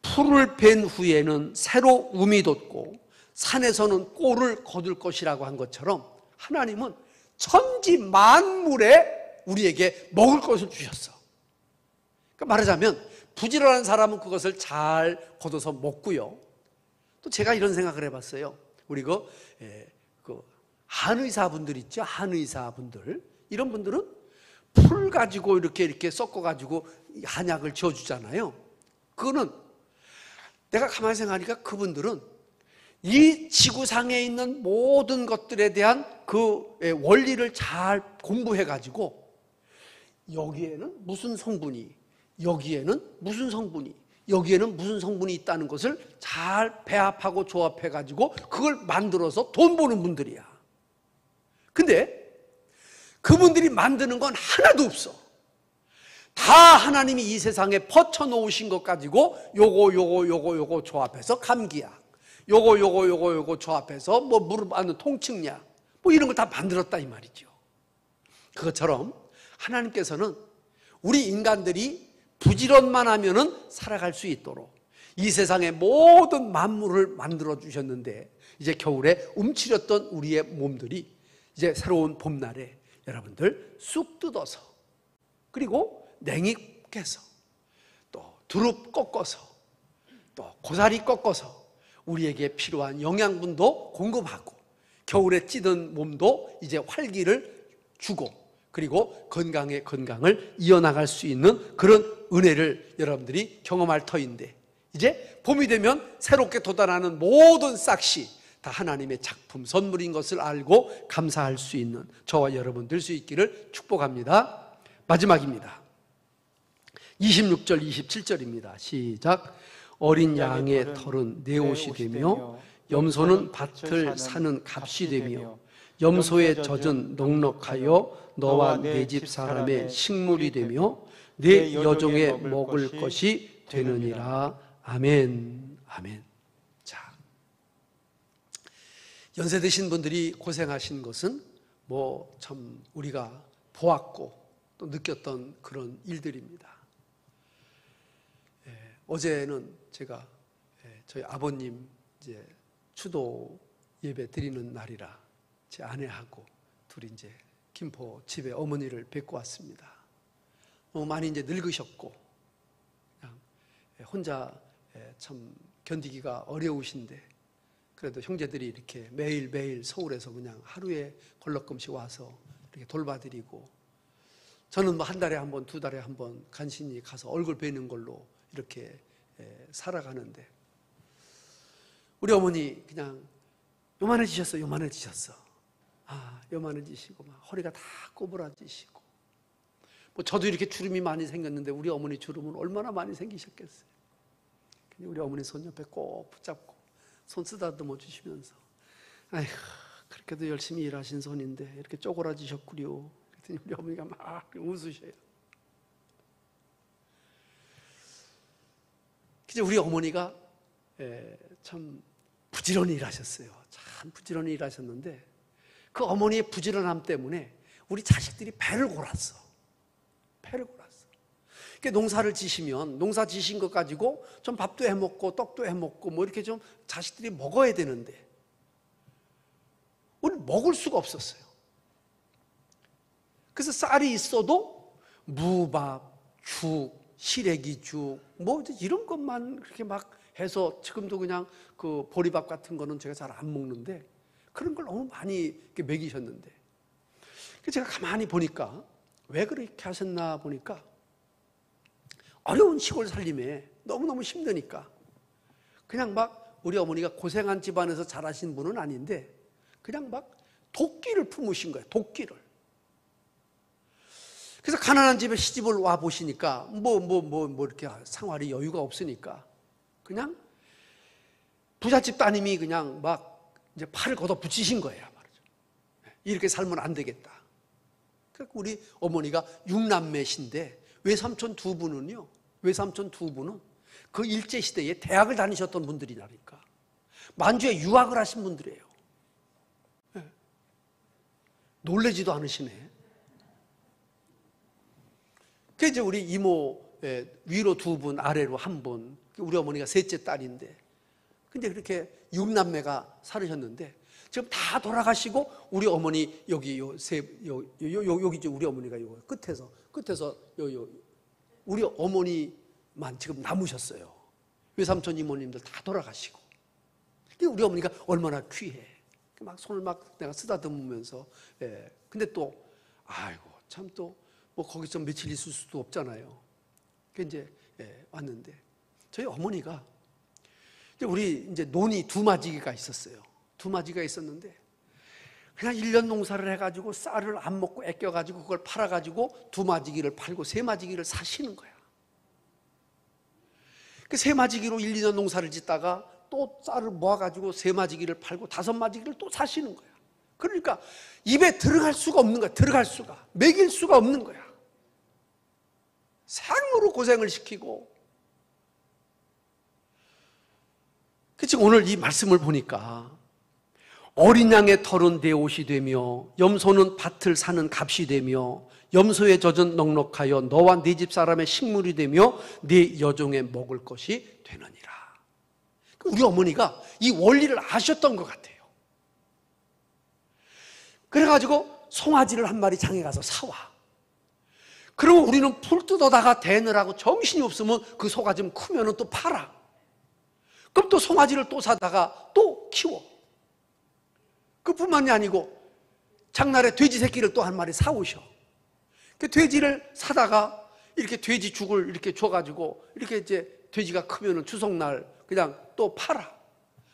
풀을 벤 후에는 새로 움이 돋고 산에서는 꼴을 거둘 것이라고 한 것처럼 하나님은 천지 만물에 우리에게 먹을 것을 주셨어. 그러니까 말하자면 부지런한 사람은 그것을 잘 걷어서 먹고요. 또 제가 이런 생각을 해봤어요. 우리 그 한의사분들 있죠? 한의사분들. 이런 분들은 풀 가지고 이렇게 섞어가지고 한약을 지어주잖아요. 그거는 내가 가만히 생각하니까 그분들은 이 지구상에 있는 모든 것들에 대한 그 원리를 잘 공부해가지고 여기에는 무슨 성분이, 여기에는 무슨 성분이, 여기에는 무슨 성분이 있다는 것을 잘 배합하고 조합해가지고 그걸 만들어서 돈 버는 분들이야. 근데 그분들이 만드는 건 하나도 없어. 다 하나님이 이 세상에 퍼쳐 놓으신 것 가지고 요거 조합해서 감기약, 요거 조합해서 뭐 무릎 앓는 통증약, 뭐 이런 걸 다 만들었다 이 말이죠. 그것처럼 하나님께서는 우리 인간들이 부지런만 하면은 살아갈 수 있도록 이 세상의 모든 만물을 만들어 주셨는데, 이제 겨울에 움츠렸던 우리의 몸들이 이제 새로운 봄날에 여러분들 쑥 뜯어서, 그리고 냉이 깨서, 또 두릅 꺾어서, 또 고사리 꺾어서 우리에게 필요한 영양분도 공급하고 겨울에 찌든 몸도 이제 활기를 주고, 그리고 건강의 건강을 이어나갈 수 있는 그런 은혜를 여러분들이 경험할 터인데, 이제 봄이 되면 새롭게 돋아나는 모든 싹시 다 하나님의 작품 선물인 것을 알고 감사할 수 있는 저와 여러분 될 수 있기를 축복합니다. 마지막입니다. 26절 27절입니다. 시작. 어린 양의 털은 내 옷이 되며 염소는 밭을 사는 값이 되며 염소의 젖은 넉넉하여 너와 내 집 사람의 식물이 되며 내 여종의 먹을 것이 되느니라. 아멘. 아멘. 자, 연세 드신 분들이 고생하신 것은 뭐 참 우리가 보았고 또 느꼈던 그런 일들입니다. 어제는 제가 저희 아버님 이제 추도 예배 드리는 날이라 제 아내하고 둘이 이제 김포 집에 어머니를 뵙고 왔습니다. 너무 많이 이제 늙으셨고 그냥 혼자 참 견디기가 어려우신데, 그래도 형제들이 이렇게 매일매일 서울에서 그냥 하루에 걸럭금씩 와서 이렇게 돌봐드리고, 저는 뭐 한 달에 한 번, 두 달에 한 번 간신히 가서 얼굴 뵈는 걸로 이렇게 살아가는데, 우리 어머니 그냥 요만해지셨어. 요만해지시고 막 허리가 다 꼬부라지시고, 뭐 저도 이렇게 주름이 많이 생겼는데 우리 어머니 주름은 얼마나 많이 생기셨겠어요. 우리 어머니 손 옆에 꼭 붙잡고 손 쓰다듬어 주시면서, 아이고 그렇게도 열심히 일하신 손인데 이렇게 쪼그라지셨구려. 그랬더니 우리 어머니가 막 웃으셔요. 이제 우리 어머니가 참 부지런히 일하셨어요. 참 부지런히 일하셨는데 그 어머니의 부지런함 때문에 우리 자식들이 배를 골았어. 그러니까 농사를 지시면 농사 지신 것 가지고 좀 밥도 해먹고 떡도 해먹고 뭐 이렇게 좀 자식들이 먹어야 되는데 우리 먹을 수가 없었어요. 그래서 쌀이 있어도 무밥, 죽, 시래기죽 뭐 이런 것만 그렇게 막 해서, 지금도 그냥 그 보리밥 같은 거는 제가 잘 안 먹는데 그런 걸 너무 많이 이렇게 먹이셨는데, 제가 가만히 보니까 왜 그렇게 하셨나 보니까 어려운 시골 살림에 너무너무 힘드니까 그냥 막 우리 어머니가 고생한 집안에서 자라신 분은 아닌데 그냥 막 도끼를 품으신 거예요. 도끼를. 그래서 가난한 집에 시집을 와 보시니까 뭐 이렇게 생활이 여유가 없으니까 그냥 부잣집 따님이 그냥 막 이제 팔을 걷어 붙이신 거예요. 말이죠. 이렇게 살면 안 되겠다. 그래서 우리 어머니가 6남매신데 외삼촌 두 분은 그 일제시대에 대학을 다니셨던 분들이라니까. 만주에 유학을 하신 분들이에요. 네. 놀라지도 않으시네. 그 이제 우리 이모 위로 2분, 아래로 1분, 우리 어머니가 셋째 딸인데, 근데 그렇게 6남매가 살으셨는데 지금 다 돌아가시고 우리 어머니 여기 여기 우리 어머니가 요 끝에서 우리 어머니만 지금 남으셨어요. 외삼촌 이모님들 다 돌아가시고. 우리 어머니가 얼마나 귀해. 막 손을 막 내가 쓰다듬으면서. 근데 또 아이고 참 또 뭐 거기서 며칠 있을 수도 없잖아요. 그 이제 왔는데 저희 어머니가 우리 이제 논이 2마지기가 있었어요. 2마지기가 있었는데 그냥 1년 농사를 해가지고 쌀을 안 먹고 아껴가지고 그걸 팔아가지고 2마지기를 팔고 3마지기를 사시는 거야. 그 3마지기로 1, 2년 농사를 짓다가 또 쌀을 모아가지고 3마지기를 팔고 5마지기를 또 사시는 거야. 그러니까 입에 들어갈 수가 없는 거야. 들어갈 수가. 먹일 수가 없는 거야. 생으로 고생을 시키고. 지금 오늘 이 말씀을 보니까 어린 양의 털은 내 옷이 되며 염소는 밭을 사는 값이 되며 염소의 젖은 넉넉하여 너와 네 집 사람의 식물이 되며 네 여종의 먹을 것이 되느니라. 우리 어머니가 이 원리를 아셨던 것 같아요. 그래가지고 송아지를 한 마리 장에 가서 사와. 그리고 우리는 풀 뜯어다가 대느라고 정신이 없으면 그 소가 좀 크면 또 팔아. 그럼 또 송아지를 또 사다가 또 키워. 그뿐만이 아니고 장날에 돼지 새끼를 또 한 마리 사오셔. 그 돼지를 사다가 이렇게 돼지 죽을 이렇게 줘가지고 이렇게 이제 돼지가 크면은 추석날 그냥 또 팔아.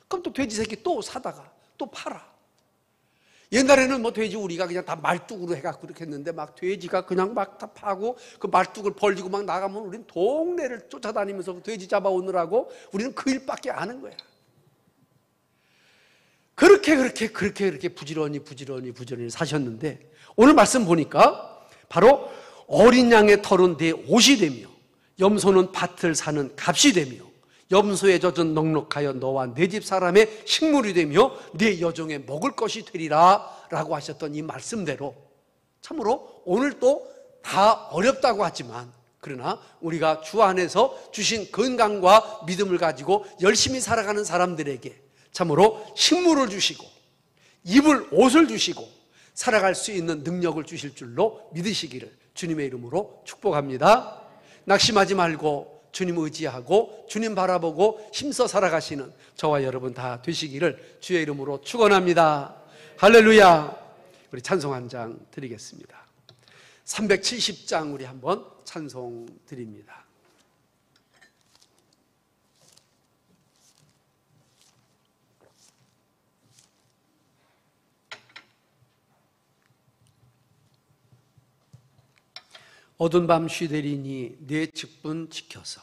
그럼 또 돼지 새끼 또 사다가 또 팔아. 옛날에는 뭐 돼지 우리가 그냥 다 말뚝으로 해갖고 이렇게 했는데 막 돼지가 그냥 막 다 파고 그 말뚝을 벌리고 막 나가면 우리는 동네를 쫓아다니면서 돼지 잡아오느라고 우리는 그 일밖에 안 하는 거야. 그렇게 부지런히 사셨는데 오늘 말씀 보니까 바로 어린 양의 털은 내 옷이 되며 염소는 밭을 사는 값이 되며 염소의 젖은 넉넉하여 너와 네 집 사람의 식물이 되며 네 여종의 먹을 것이 되리라 라고 하셨던 이 말씀대로 참으로 오늘도 다 어렵다고 하지만 그러나 우리가 주 안에서 주신 건강과 믿음을 가지고 열심히 살아가는 사람들에게 참으로 식물을 주시고 입을 옷을 주시고 살아갈 수 있는 능력을 주실 줄로 믿으시기를 주님의 이름으로 축복합니다. 낙심하지 말고 주님 의지하고 주님 바라보고 힘써 살아가시는 저와 여러분 다 되시기를 주의 이름으로 축원합니다. 할렐루야. 우리 찬송 한 장 드리겠습니다. 370장 우리 한번 찬송 드립니다. 어두운 밤 쉬되리니 내 직분 지켜서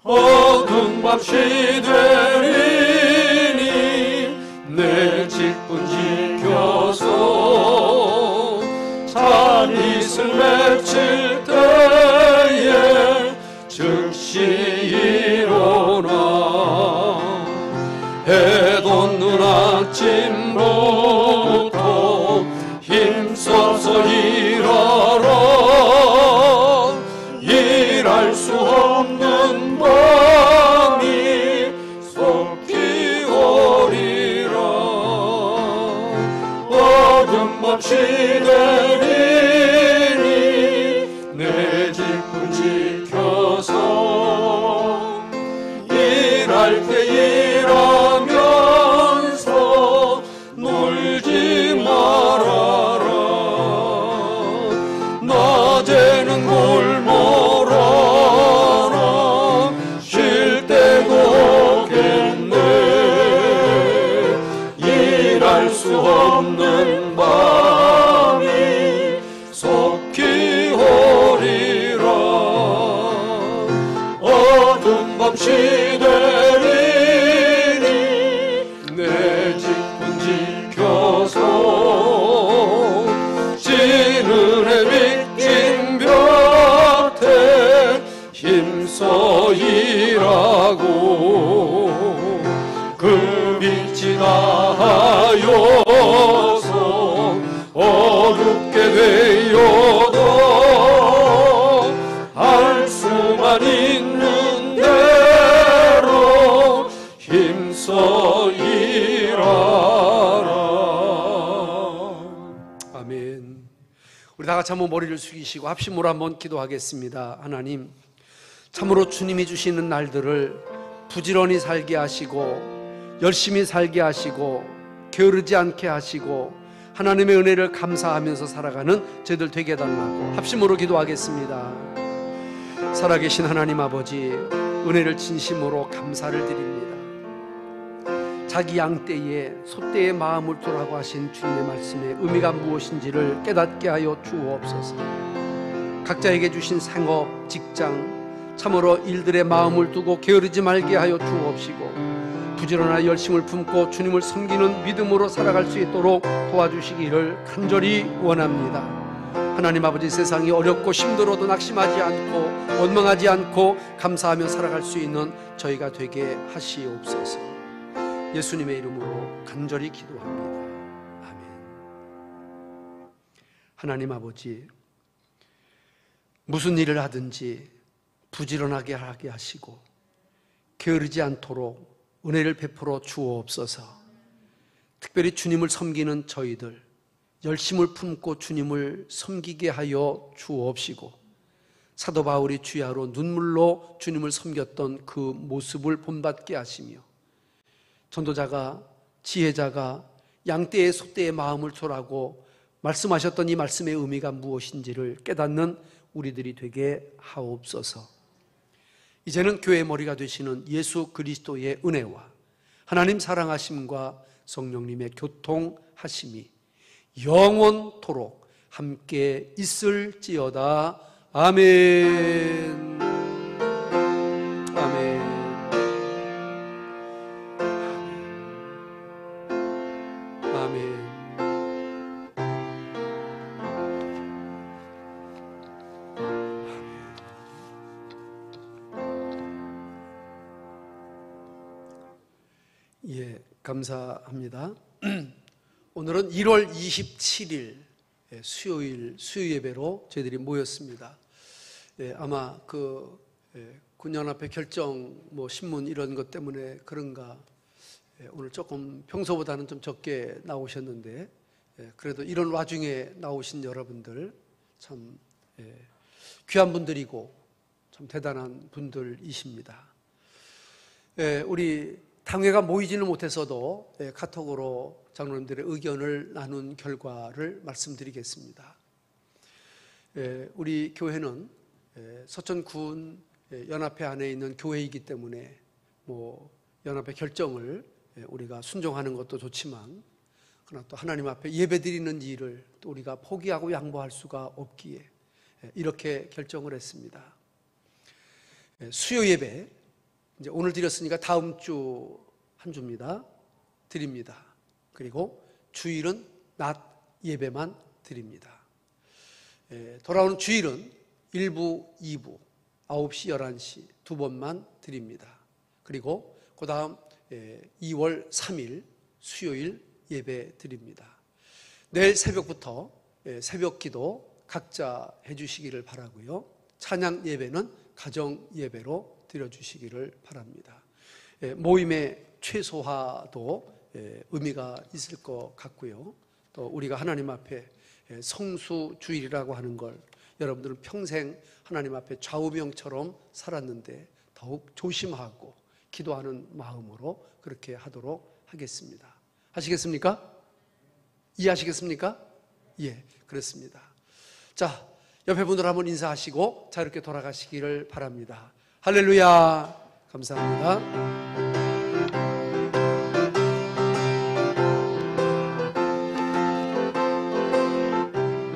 어두운 밤 쉬되리니 내 직분 지켜서 잔이슬 맺힐 때에 즉시 일어나 해돋는 아침부터 힘써서 일하라. 일할 수 없는 밤이 속히 오리라. 어두운 밤 쉬되리니 내 직분 지켜서 일할 때 일하면서 놀지 말아라. 낮에는 골몰아라. 쉴 때도 오겠네. 일할 수 없는 밤이 아멘. 우리 다 같이 한번 머리를 숙이시고 합심으로 한번 기도하겠습니다. 하나님, 참으로 주님이 주시는 날들을 부지런히 살게 하시고 열심히 살게 하시고 게으르지 않게 하시고 하나님의 은혜를 감사하면서 살아가는 저희들 되게 해달라고 합심으로 기도하겠습니다. 살아계신 하나님 아버지, 은혜를 진심으로 감사를 드립니다. 자기 양떼에 소떼의 마음을 두라고 하신 주님의 말씀의 의미가 무엇인지를 깨닫게 하여 주옵소서. 각자에게 주신 생업, 직장, 참으로 일들의 마음을 두고 게으르지 말게 하여 주옵시고 부지런한 열심을 품고 주님을 섬기는 믿음으로 살아갈 수 있도록 도와주시기를 간절히 원합니다. 하나님 아버지, 세상이 어렵고 힘들어도 낙심하지 않고 원망하지 않고 감사하며 살아갈 수 있는 저희가 되게 하시옵소서. 예수님의 이름으로 간절히 기도합니다. 아멘. 하나님 아버지, 무슨 일을 하든지 부지런하게 하게 하시고 게으르지 않도록 은혜를 베풀어 주옵소서. 특별히 주님을 섬기는 저희들 열심을 품고 주님을 섬기게 하여 주옵시고 사도 바울이 주야로 눈물로 주님을 섬겼던 그 모습을 본받게 하시며 전도자가 지혜자가 양떼의 소떼의 마음을 두라고 말씀하셨던 이 말씀의 의미가 무엇인지를 깨닫는 우리들이 되게 하옵소서. 이제는 교회의 머리가 되시는 예수 그리스도의 은혜와 하나님 사랑하심과 성령님의 교통하심이 영원토록 함께 있을지어다. 아멘. 아멘. 아멘. 예, 감사합니다. 오늘은 1월 27일 수요일 수요예배로 저희들이 모였습니다. 아마 군연합회 결정 신문 이런 것 때문에 그런가 오늘 조금 평소보다는 좀 적게 나오셨는데 그래도 이런 와중에 나오신 여러분들 참 귀한 분들이고 참 대단한 분들이십니다. 우리 당회가 모이지는 못해서도 카톡으로 장로님들의 의견을 나눈 결과를 말씀드리겠습니다. 우리 교회는 서천군 연합회 안에 있는 교회이기 때문에 연합회 결정을 우리가 순종하는 것도 좋지만 그러나 또 하나님 앞에 예배드리는 일을 또 우리가 포기하고 양보할 수가 없기에 이렇게 결정을 했습니다. 수요 예배 이제 오늘 드렸으니까 다음 주 한 주입니다. 드립니다. 그리고 주일은 낮 예배만 드립니다. 돌아오는 주일은 1부, 2부, 9시, 11시 두 번만 드립니다. 그리고 그 다음 2월 3일 수요일 예배 드립니다. 내일 새벽부터 새벽 기도 각자 해주시기를 바라고요. 찬양 예배는 가정 예배로 드려주시기를 바랍니다. 모임의 최소화도 의미가 있을 것 같고요. 또 우리가 하나님 앞에 성수주일이라고 하는 걸 여러분들은 평생 하나님 앞에 좌우명처럼 살았는데 더욱 조심하고 기도하는 마음으로 그렇게 하도록 하겠습니다. 하시겠습니까? 이해하시겠습니까? 예, 그렇습니다. 자, 옆에 분들 한번 인사하시고 자유롭게 돌아가시기를 바랍니다. 할렐루야. 감사합니다.